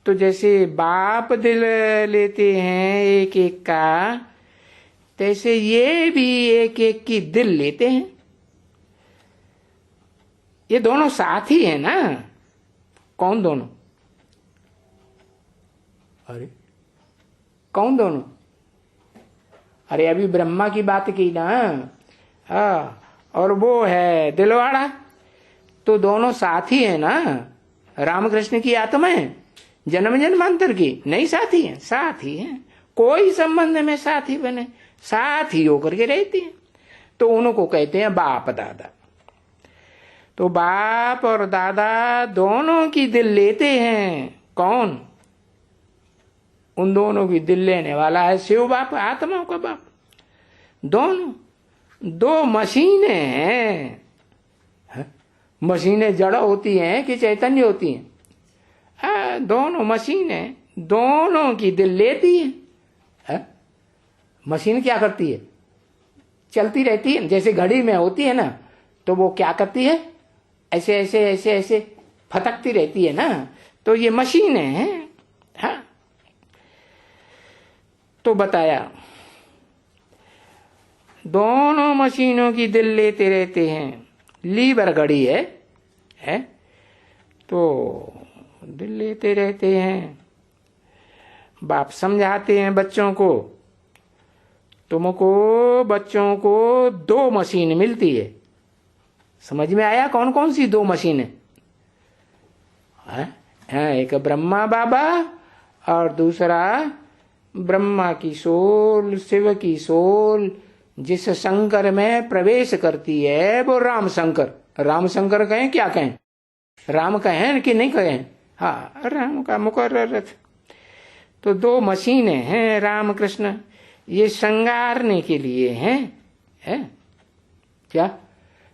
तो जैसे बाप दिल लेते हैं एक एक का, तैसे ये भी एक एक की दिल लेते हैं। ये दोनों साथ ही है ना। कौन दोनों? अरे कौन दोनों? अरे अभी ब्रह्मा की बात की ना। हाँ, और वो है दिलवाड़ा, तो दोनों साथी है ना। रामकृष्ण की आत्माएं जन्म जन्मांतर की नहीं साथी हैं, साथी हैं। कोई संबंध में साथी बने, साथी होकर के रहती हैं, तो उनको कहते हैं बाप दादा। तो बाप और दादा दोनों की दिल लेते हैं। कौन? उन दोनों की दिल लेने वाला है शिव बाप, आत्माओं का बाप। दोनों दो मशीनें हैं। मशीनें जड़ होती हैं कि चैतन्य होती हैं? दोनों मशीनें, दोनों की दिल लेती है। मशीन क्या करती है? चलती रहती है। जैसे घड़ी में होती है ना, तो वो क्या करती है? ऐसे ऐसे ऐसे ऐसे फटकती रहती है ना। तो ये मशीनें हैं। हाँ, तो बताया दोनों मशीनों की दिल लेते रहते हैं। लीवर घड़ी है तो दिल लेते रहते हैं। बाप समझाते हैं बच्चों को, तुमको बच्चों को दो मशीन मिलती है। समझ में आया कौन कौन सी दो मशीनें? एक ब्रह्मा बाबा और दूसरा ब्रह्मा की सोल, शिव की सोल जिस शंकर में प्रवेश करती है वो राम शंकर। राम शंकर कहें क्या कहें? राम कहें कि नहीं कहें? हाँ, राम का मुकर्रर। तो दो मशीनें हैं राम कृष्ण, ये श्रृंगारने के लिए हैं। क्या?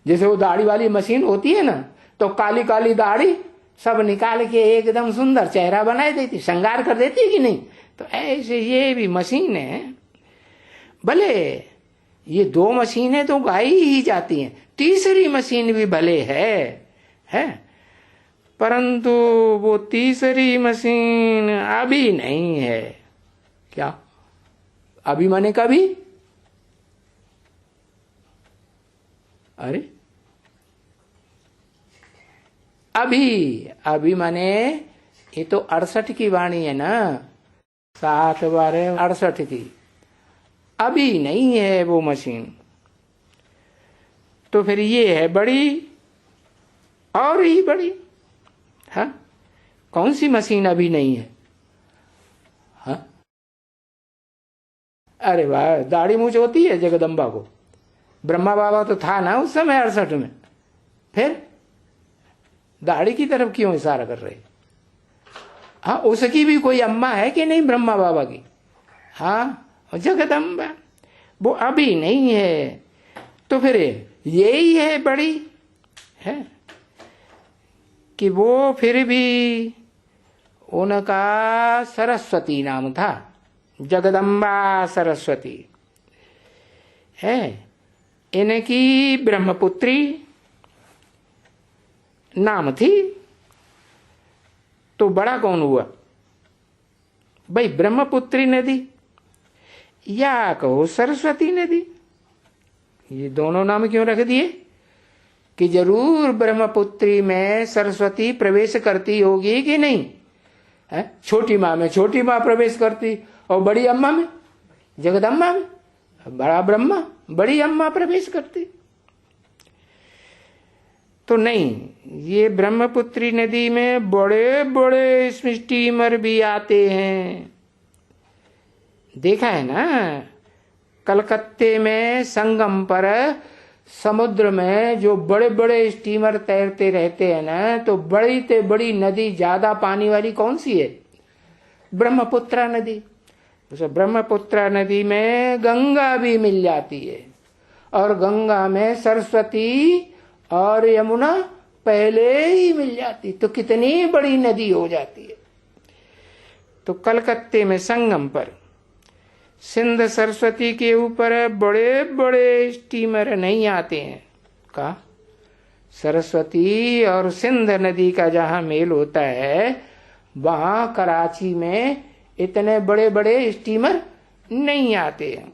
जैसे वो दाढ़ी वाली मशीन होती है ना, तो काली काली दाढ़ी सब निकाल के एकदम सुंदर चेहरा बना देती, श्रृंगार कर देती है कि नहीं? तो ऐसे ये भी मशीनें हैं। भले ये दो मशीनें तो गाई ही जाती हैं, तीसरी मशीन भी भले है, परंतु वो तीसरी मशीन अभी नहीं है। क्या? अभी माने कभी? अरे अभी माने ये तो 68 की वाणी है ना, 7 बारे 68 की। अभी नहीं है वो मशीन। तो फिर ये है बड़ी और ही बड़ी। हाँ, कौन सी मशीन अभी नहीं है? हाँ, अरे वाह, दाढ़ी मूछ होती है जगदम्बा को। ब्रह्मा बाबा तो था ना उस समय 68 में, फिर दाढ़ी की तरफ क्यों इशारा कर रहे? हाँ, उसकी भी कोई अम्मा है कि नहीं ब्रह्मा बाबा की? हाँ, जगदम्बा। वो अभी नहीं है, तो फिर यही है बड़ी है कि वो फिर भी उनका सरस्वती नाम था, जगदम्बा सरस्वती है। इनकी ब्रह्मपुत्री नाम थी। तो बड़ा कौन हुआ भाई? ब्रह्मपुत्री नदी या कहो सरस्वती नदी। ये दोनों नाम क्यों रख दिए? कि जरूर ब्रह्मपुत्री में सरस्वती प्रवेश करती होगी कि नहीं है? छोटी माँ में छोटी माँ प्रवेश करती, और बड़ी अम्मा में, जगदम्बा में बड़ा ब्रह्मा, बड़ी अम्मा प्रवेश करती। तो नहीं, ये ब्रह्मपुत्री नदी में बड़े बड़े स्टीमर भी आते हैं। देखा है ना, कलकत्ते में संगम पर समुद्र में जो बड़े बड़े स्टीमर तैरते रहते हैं ना, तो बड़ी से बड़ी नदी ज्यादा पानी वाली कौन सी है? ब्रह्मपुत्रा नदी। उस ब्रह्मपुत्रा नदी में गंगा भी मिल जाती है, और गंगा में सरस्वती और यमुना पहले ही मिल जाती, तो कितनी बड़ी नदी हो जाती है। तो कलकत्ते में संगम पर सिंध सरस्वती के ऊपर बड़े बड़े स्टीमर नहीं आते हैं। का सरस्वती और सिंध नदी का जहां मेल होता है, वहां कराची में इतने बड़े बड़े स्टीमर नहीं आते हैं।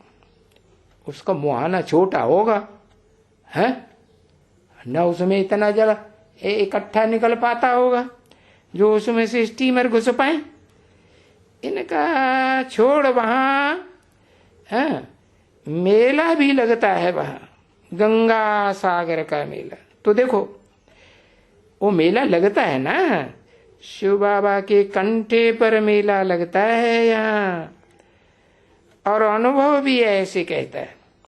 उसका मुहाना छोटा होगा है न, उसमें इतना जल इकट्ठा निकल पाता होगा जो उसमें से स्टीमर घुस पाए। इनका छोड़ वहां मेला भी लगता है, वहां गंगा सागर का मेला। तो देखो वो मेला लगता है ना, शिव बाबा के कंठे पर मेला लगता है यहाँ, और अनुभव भी ऐसे कहता है।